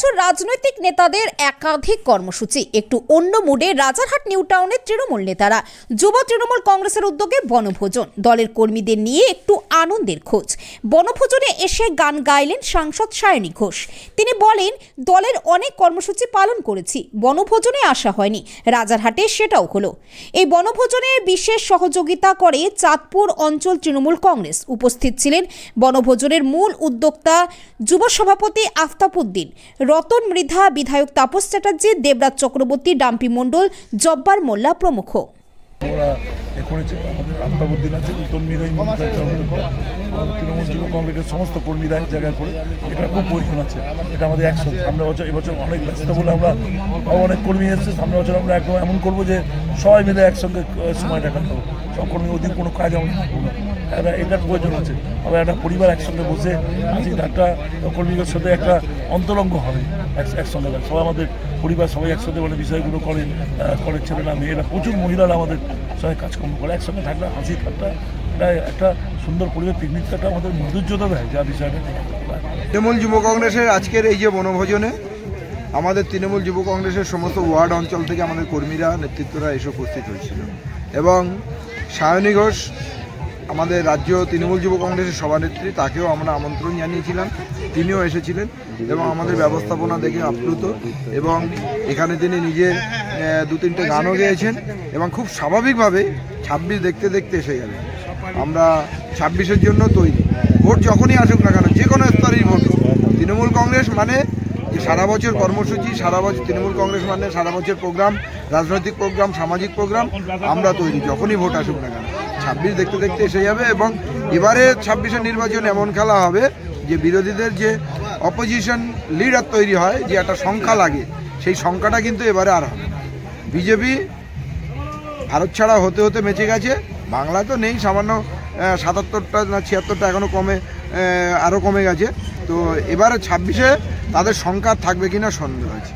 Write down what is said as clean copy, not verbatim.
এবছর রাজনৈতিক নেতাদের একাধিক কর্মসূচি। একটু অন্য মুডে রাজারহাট নিউ টাউনের তৃণমূল নেতারা যুব তৃণমূল কংগ্রেসের উদ্যোগে বনভোজন, দলের কর্মীদের নিয়ে একটু আনন্দের খোঁজ। বনভোজনে এসে গান গাইলেন সাংসদ সায়নী ঘোষ। তিনি বলেন, দলের অনেক কর্মসূচি পালন করেছি, বনভোজনে আসা হয়নি, রাজারহাটে সেটাও হলো। এই বনভোজনে বিশেষ সহযোগিতা করে চাঁদপুর অঞ্চল তৃণমূল কংগ্রেস। উপস্থিত ছিলেন বনভোজনের মূল উদ্যোক্তা যুব সভাপতি আফতাব উদ্দিন, রতন মৃধা, বিধায়ক তাপস চ্যাটার্জি, দেবরাজ চক্রবর্তী, ডাম্পি মণ্ডল, জব্বার মোল্লা প্রমুখ। তৃণমূল যুব কংগ্রেসের সমস্ত কর্মীরা এক জায়গায় করে এটা খুব প্রয়োজন আছে। এটা আমাদের একসাথে সামনে বছর, এবছর অনেক ব্যস্ত বলে আমরা অনেক কর্মী এসেছে। সামনে বছর আমরা একদম এমন করবো যে সবাই মিলে একসঙ্গে সময়টা কাটাবো। সব কর্মী অধিক কোনো কাজ আমরা থাকবো না, এটার প্রয়োজন আছে। আবার একটা পরিবার একসঙ্গে বসে আছি, একটা কর্মীদের সাথে একটা অন্তরঙ্গ হবে একসঙ্গে। সবাই আমাদের পরিবার সবাই একসাথে বলে বিষয়গুলো করে ছেলেরা মেয়েরা, প্রচুর মহিলারা আমাদের সবাই কাজকর্ম করে একসঙ্গে থাকলে হাসি ঠাট্টা একটা সুন্দর পরিবেশ, পিকনিকটা আমাদের মাধুর্যতা দেয়, যা বিষয়টা। তৃণমূল যুব কংগ্রেসের আজকের এই যে বনভোজনে আমাদের তৃণমূল যুব কংগ্রেসের সমস্ত ওয়ার্ড অঞ্চল থেকে আমাদের কর্মীরা, নেতৃত্বরা এসে উপস্থিত হয়েছিল এবং সায়নী ঘোষ আমাদের রাজ্য তৃণমূল যুব কংগ্রেসের সভানেত্রী, তাকেও আমরা আমন্ত্রণ জানিয়েছিলাম, তিনিও এসেছিলেন এবং আমাদের ব্যবস্থাপনা দেখে আপ্লুত। এবং এখানে তিনি নিজে দু তিনটে গানও গেয়েছেন এবং খুব স্বাভাবিকভাবে 26 দেখতে দেখতে এসে গেল। আমরা 26-এর জন্য তৈরি। ভোট যখনই আসুক না কেন, যে কোনো স্তরেই ভোট, তৃণমূল কংগ্রেস মানে যে সারা বছর কর্মসূচি, সারা বছর তৃণমূল কংগ্রেস মানে সারা বছর প্রোগ্রাম, রাজনৈতিক প্রোগ্রাম, সামাজিক প্রোগ্রাম, আমরা তৈরি যখনই ভোট আসুক না কেন। 26 দেখতে দেখতে এসে যাবে এবং এবারে 26-এর নির্বাচন এমন খেলা হবে যে বিরোধীদের যে অপোজিশন লিডার তৈরি হয়, যে একটা সংখ্যা লাগে, সেই সংখ্যাটা কিন্তু এবারে আর হবে না। বিজেপি ভারত ছাড়া হতে হতে বেঁচে গেছে, বাংলা তো নেই, সামান্য 77টা না 76টা এখনও আরও কমে গেছে। তো এবারে 26-এ তাদের সংখ্যা থাকবে কিনা সন্দেহ আছে।